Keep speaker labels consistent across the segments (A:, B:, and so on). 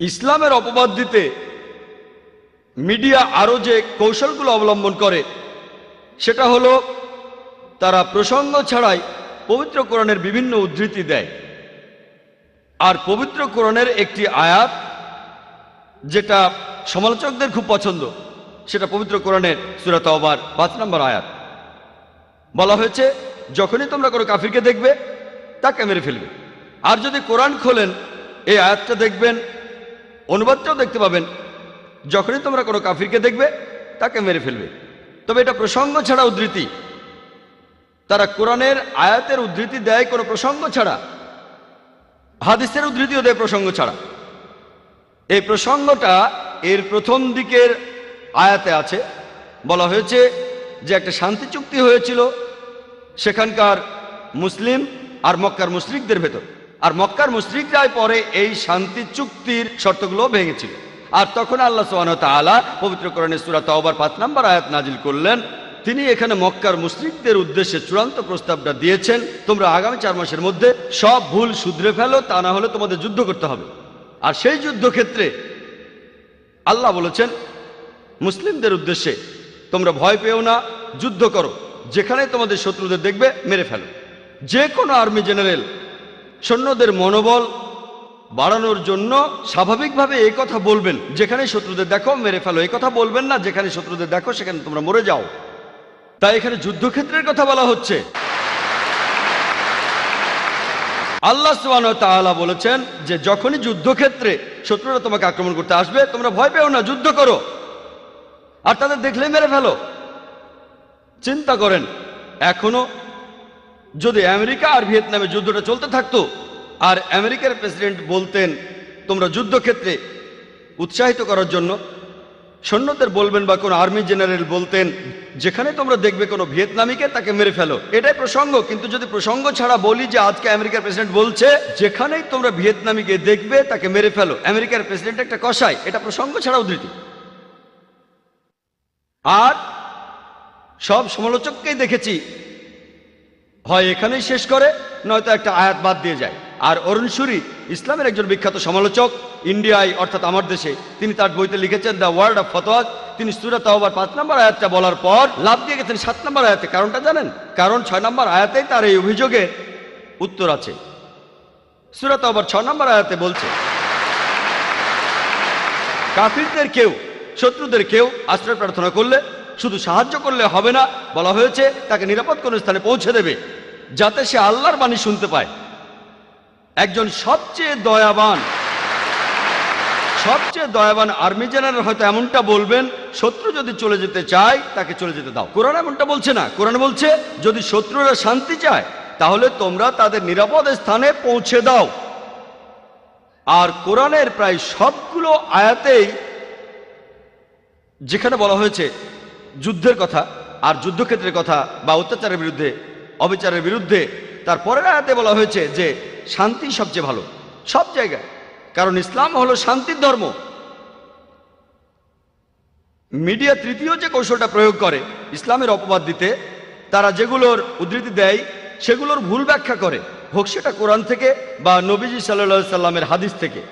A: ইসলামের অপবাদ দিতে মিডিয়া আরো যে কৌশলগুলো অবলম্বন করে সেটা হলো তারা প্রসঙ্গ ছাড়াই পবিত্র কোরআনের বিভিন্ন উদ্ধৃতি দেয়। আর পবিত্র কোরআনের একটি আয়াত যেটা সমালোচকদের খুব পছন্দ, সেটা পবিত্র কোরআনের সূরা তাওবার ৫ নম্বর আয়াত। বলা হয়েছে, যখনই তোমরা কোনো কাফিরকে দেখবে তাকে মেরে ফেলবে। আর যদি কোরআন খোলেন এই আয়াতটা দেখবেন, অনুবাদটাও দেখতে পাবেন, যখনই তোমরা কোনো কাফিরকে দেখবে তাকে মেরে ফেলবে। তবে এটা প্রসঙ্গ ছাড়া উদ্ধৃতি। তারা কোরআনের আয়াতের উদ্ধৃতি দেয় কোনো প্রসঙ্গ ছাড়া, হাদিসের উদ্ধৃতিও দেয় প্রসঙ্গ ছাড়া। এই প্রসঙ্গটা এর প্রথম দিকের আয়াতে আছে। বলা হয়েছে যে একটা শান্তি চুক্তি হয়েছিল সেখানকার মুসলিম আর মক্কার মুশরিকদের ভেতর, আর মক্কার মুশরিকরাই পরে এই শান্তি চুক্তির শর্তগুলো ভেঙেছিল। আর তখন আল্লাহ সুবহানাহু ওয়া তাআলা পবিত্র কোরআনের সূরা তাওবার ৫ নম্বর আয়াত নাজিল করলেন। তিনি এখানে মক্কার মুশরিকদের উদ্দেশ্যে চূড়ান্ত প্রস্তাবটা দিয়েছেন, তোমরা আগামী ৪ মাসের মধ্যে সব ভুল শুধরে ফেলো, তা না হলে তোমাদের যুদ্ধ করতে হবে। আর সেই যুদ্ধক্ষেত্রে আল্লাহ বলেছেন মুসলিমদের উদ্দেশ্যে, তোমরা ভয় পেও না, যুদ্ধ করো, যেখানে তোমাদের শত্রুদের দেখবে মেরে ফেলো। যে কোনো আর্মি জেনারেল সৈন্যদের মনোবল বাড়ানোর জন্য স্বাভাবিকভাবে এই কথা বলবেন, যেখানে শত্রুদের দেখো মেরে ফেলো। এই কথা বলবেন না যেখানে শত্রুদের দেখো সেখানে তোমরা মরে যাও। তাই এখানে যুদ্ধক্ষেত্রের কথা বলা হচ্ছে। আল্লাহ সুবহানাহু ওয়া তাআলা বলেছেন যে যখনই যুদ্ধক্ষেত্রে শত্রুরা তোমাকে আক্রমণ করতে আসবে তোমরা ভয় পেও না, যুদ্ধ করো, আর তাদের দেখলেই মেরে ফেলো। চিন্তা করেন, এখনো যদি আমেরিকা আর ভিয়েতনামে যুদ্ধটা চলতে থাকতো আর আমেরিকার প্রেসিডেন্ট বলতেন তোমরা যুদ্ধক্ষেত্রে উৎসাহিত করার জন্য সৈন্যদের বলবেন, বা কোনো আর্মি জেনারেল বলতেন যেখানে তোমরা দেখবে কোনো ভিয়েতনামিকে তাকে মেরে ফেলো, এটাই প্রসঙ্গ। কিন্তু যদি প্রসঙ্গ ছাড়া বলি যে আজকে আমেরিকার প্রেসিডেন্ট বলছে যেখানেই তোমরা ভিয়েতনামিকে দেখবে তাকে মেরে ফেলো, আমেরিকার প্রেসিডেন্ট একটা কসাই, এটা প্রসঙ্গ ছাড়া উদ্ধৃতি। আর সব সমালোচককেই দেখেছি হয় এখানেই শেষ করে, নয়তো একটা আয়াত বাদ দিয়ে যায়। আর অরুণ সুরি ইসলামের একজন বিখ্যাত সমালোচক, ইন্ডিয়ায় অর্থাৎ আমার দেশে, তিনি তার বইতে লিখেছেন দ্য ওয়ার্ল্ড অফ ফতোয়া। তিনি সূরা তাওবার ৫ নম্বর আয়াতটা বলার পর লাভ দিয়ে গেছেন ৭ নম্বর আয়াতে। কারণটা জানেন? কারণ ৬ নম্বর আয়াতেই তার এই অভিযোগের উত্তর আছে। সূরা তাওবার ৬ নম্বর আয়াতে বলছে, কাফিরদের কেউ, শত্রুদের কেউ আশ্রয় প্রার্থনা করলে শুধু সাহায্য করলে হবে না, বলা হয়েছে তাকে নিরাপদ কোনো স্থানে পৌঁছে দেবে যাতে সে আল্লাহর বাণী শুনতে পায়। একজন সবচেয়ে দয়াবান আর্মি জেনারেল হয়তো এমনটা বলবেন, শত্রু যদি চলে যেতে চায় তাকে চলে যেতে দাও। কোরআন এমনটা বলছে না। কোরআন বলছে যদি শত্রুরা শান্তি চায় তাহলে তোমরা তাদের নিরাপদ স্থানে পৌঁছে দাও। আর কোরআনের প্রায় সবগুলো আয়াতেই যেখানে বলা হয়েছে যুদ্ধের কথা আর যুদ্ধক্ষেত্রের কথা বা অত্যাচারের বিরুদ্ধে, অবিচারের বিরুদ্ধে, তারপরের আয়াতে বলা হয়েছে যে শান্তি সবচেয়ে ভালো সব জায়গায়, কারণ ইসলাম হলো শান্তির ধর্ম। মিডিয়া তৃতীয় যে কৌশলটা প্রয়োগ করে ইসলামের অপবাদ দিতে, তারা যেগুলোর উদ্ধৃতি দেয় সেগুলোর ভুল ব্যাখ্যা করে, হোক সেটা কোরআন থেকে বা নবীজি সাল্লাল্লাহু আলাইহি সাল্লামের হাদিস থেকে।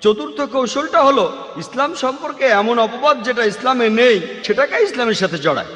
A: চতুর্থ কৌশলটা হলো ইসলাম সম্পর্কে এমন অপবাদ যেটা ইসলামে নেই সেটাকে ইসলামের সাথে জড়ায়।